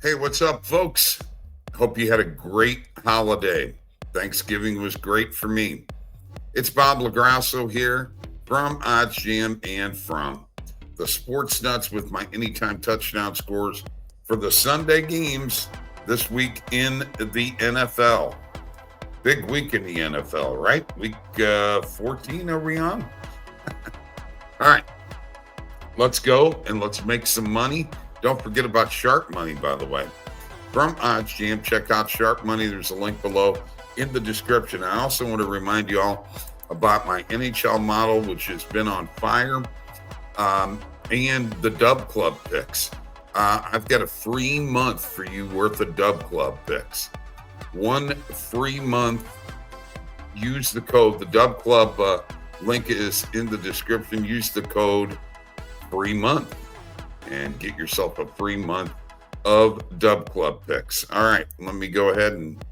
Hey, what's up, folks? Hope you had a great holiday. Thanksgiving was great for me. It's Bob LaGrasso here from OddsJam and from the Sports Nuts with my anytime touchdown scores for the Sunday games this week in the NFL. Big week in the NFL, right? Week 14, are we on? All right, let's go and let's make some money. Don't forget about Shark Money, by the way. From OddsJam, check out Shark Money. There's a link below in the description. I also want to remind you all about my NHL model, which has been on fire, and the Dub Club picks. I've got a free month for you worth of Dub Club picks. 1 free month. Use the code. The Dub Club link is in the description. Use the code free month and get yourself a free month of Dub Club picks. All right, let me go ahead and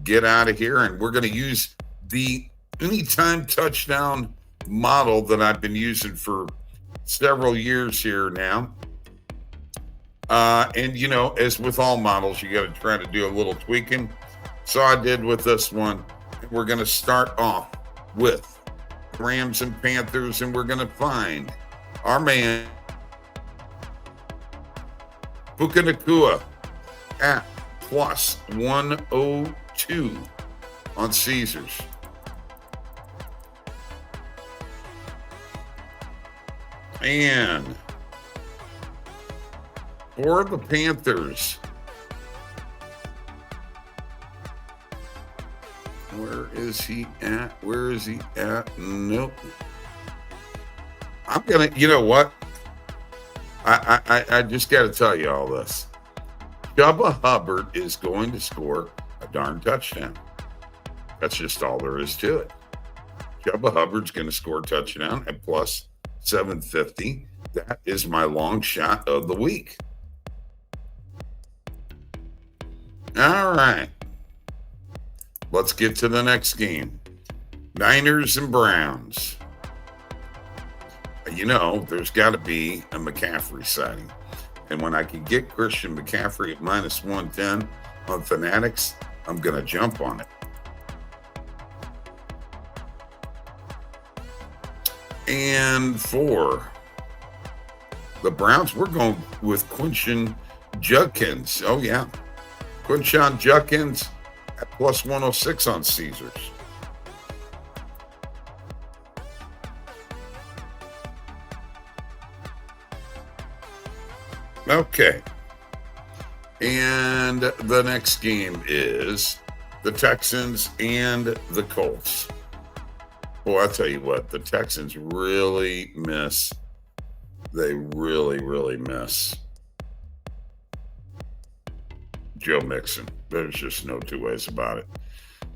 get out of here. And we're going to use the anytime touchdown model that I've been using for several years here now. And, you know, as with all models, you got to try to do a little tweaking. So I did with this one. We're going to start off with Rams and Panthers, and we're going to find our man Puka Nacua at plus 102 on Caesars. And for the Panthers, where is he at? Nope. I'm going to, you know what? I just got to tell you all this. Chuba Hubbard is going to score a darn touchdown. That's just all there is to it. Chuba Hubbard's going to score a touchdown at plus 750. That is my long shot of the week. All right. Let's get to the next game. Niners and Browns. You know, there's got to be a McCaffrey sighting. And when I can get Christian McCaffrey at minus 110 on Fanatics, I'm going to jump on it. And for the Browns, we're going with Quinshon Judkins. Oh, yeah. Quinshon Judkins at plus 106 on Caesars. Okay. And the next game is the Texans and the Colts. Boy, I'll tell you what, the Texans really miss. They really, really miss Joe Mixon. There's just no two ways about it.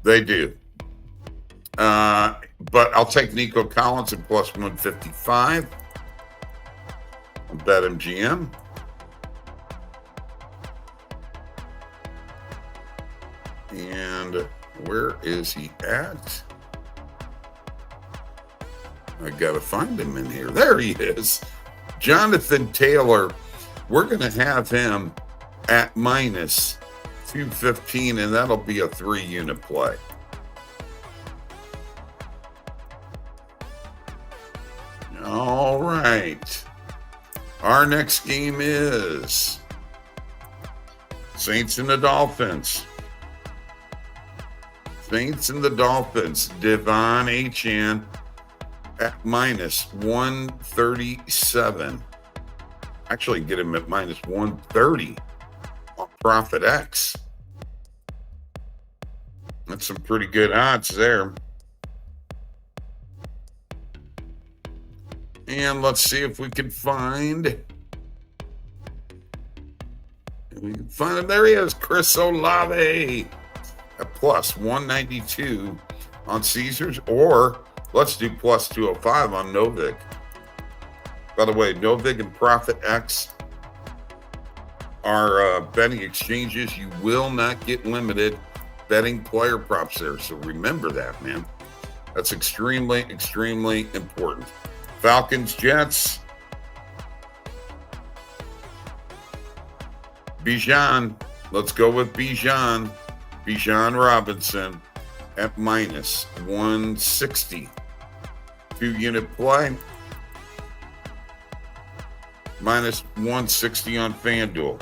They do. But I'll take Nico Collins at plus 155 on BetMGM. And where is he at? I got to find him in here. There he is. Jonathan Taylor. We're going to have him at minus 215, and that'll be a 3-unit play. All right. Our next game is Saints and the Dolphins. Saints and the Dolphins. Devon Achane at minus 137. Actually, get him at minus 130 on Profit X. That's some pretty good odds there. And let's see if we can find him. There he is, Chris Olave at plus 192 on Caesars, or let's do plus 205 on Novig. By the way, Novig and Profit X are betting exchanges. You will not get limited betting player props there. So remember that, man. That's extremely, extremely important. Falcons, Jets. Bijan. Let's go with Bijan. Bijan Robinson at minus 160. 2-unit play. Minus 160 on FanDuel.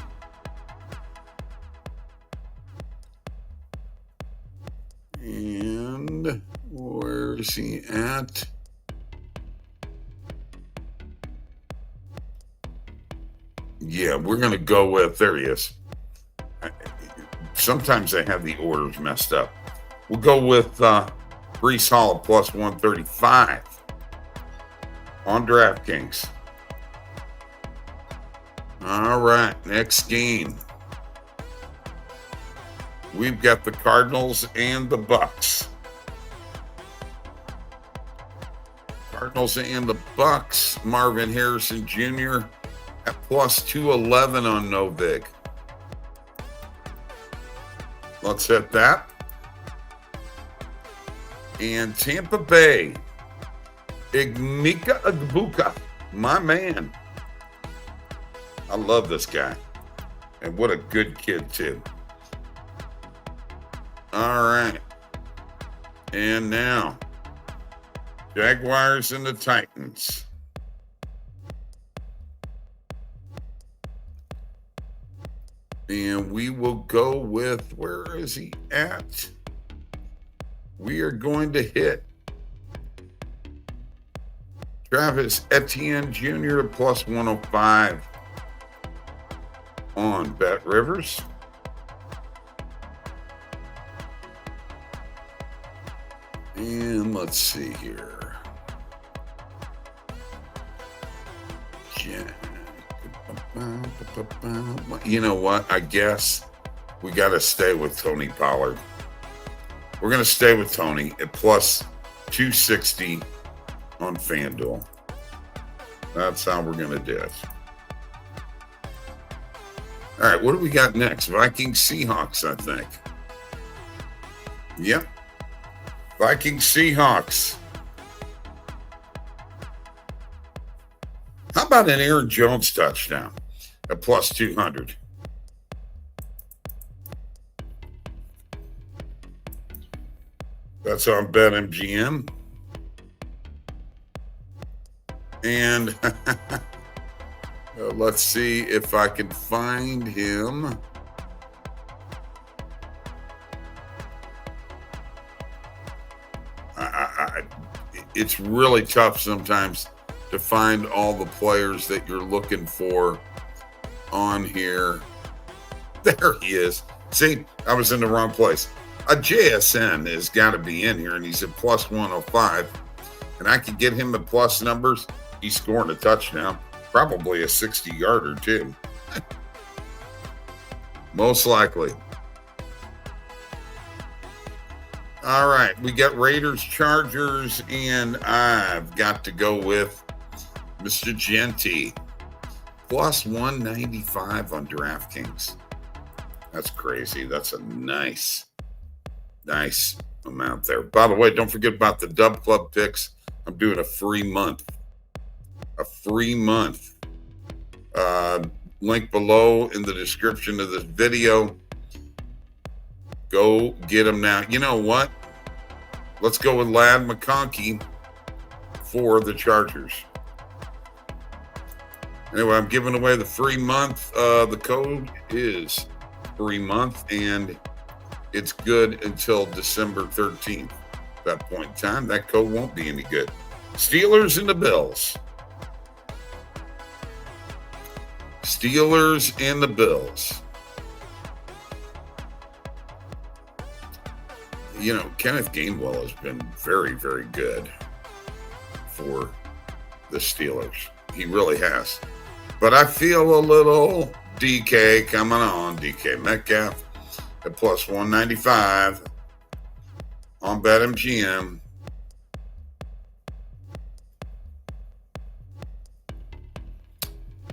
And where is he at? Yeah, we're going to go with, there he is. Sometimes I have the orders messed up. We'll go with Breece Hall plus 135 on DraftKings. All right, next game. We've got the Cardinals and the Bucks. Cardinals and the Bucks. Marvin Harrison Jr. at plus 211 on Novig. Let's hit that. And Tampa Bay. Igmika Egbuka, my man. I love this guy. And what a good kid, too. All right. And now, Jaguars and the Titans. And we will go with, where is he at? We are going to hit Travis Etienne Jr. plus 105 on Bet Rivers. And let's see here. You know what? I guess we got to stay with Tony Pollard. We're going to stay with Tony at plus 260 on FanDuel. That's how we're going to do it. All right, what do we got next? Vikings Seahawks, I think. Yep. Vikings Seahawks. How about an Aaron Jones touchdown at plus 200? That's on BetMGM. And let's see if I can find him. It's really tough sometimes to find all the players that you're looking for on here. There he is. See, I was in the wrong place. A JSN has got to be in here, and he's at plus 105. And I could get him at plus numbers. He's scoring a touchdown, probably a 60-yarder too. Most likely. All right, we got Raiders, Chargers, and I've got to go with Mr. Genty. Plus 195 on DraftKings. That's crazy. That's a nice amount there. By the way, don't forget about the Dub Club picks. I'm doing a free month. Link below in the description of this video. Go get them now. You know what? Let's go with Ladd McConkey for the Chargers. Anyway, I'm giving away the free month. The code is free month, and it's good until December 13th. At that point in time, that code won't be any good. Steelers and the Bills. Steelers and the Bills. You know, Kenneth Gainwell has been very, very good for the Steelers. He really has. But I feel a little DK coming on. DK Metcalf at plus 195 on BetMGM.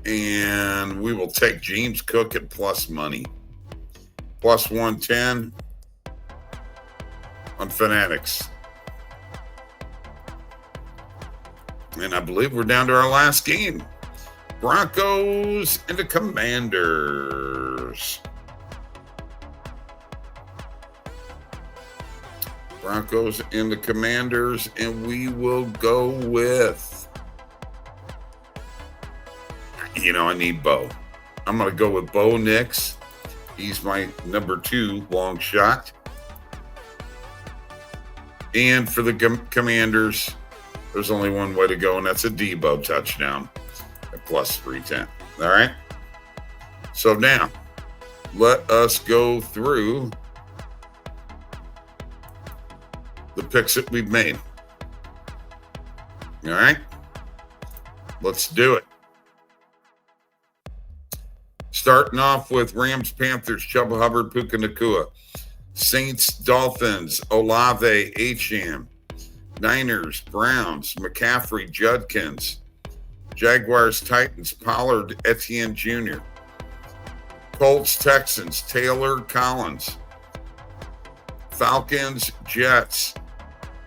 And we will take James Cook at plus money. Plus 110 on Fanatics. And I believe we're down to our last game. Broncos and the Commanders. Broncos and the Commanders, and we will go with, I need Bo. I'm going to go with Bo Nix. He's my number 2 long shot. And for the Commanders, there's only one way to go, and that's a Debo touchdown at plus 310. All right? So now, let us go through the picks that we've made. All right? Let's do it. Starting off with Rams, Panthers, Chuba Hubbard, Puka Nacua. Saints, Dolphins, Olave, Acham. Niners, Browns, McCaffrey, Judkins. Jaguars, Titans, Pollard, Etienne Jr. Colts, Texans, Taylor, Collins. Falcons, Jets,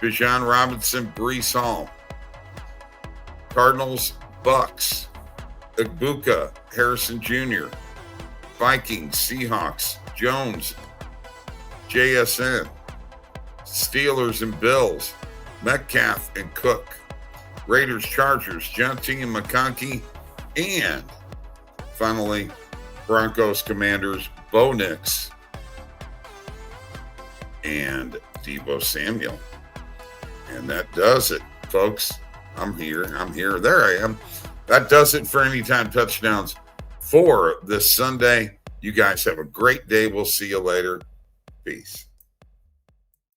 Bijan Robinson, Breece Hall. Cardinals, Bucks, Igbuka, Harrison Jr. Vikings, Seahawks, Jones, JSN. Steelers and Bills, Metcalf and Cook. Raiders, Chargers, Jonty and McConkey. And finally, Broncos, Commanders, Bo Nix and Debo Samuel. And that does it, folks. I'm here. There I am. That does it for Anytime Touchdowns for this Sunday. You guys have a great day. We'll see you later. Peace.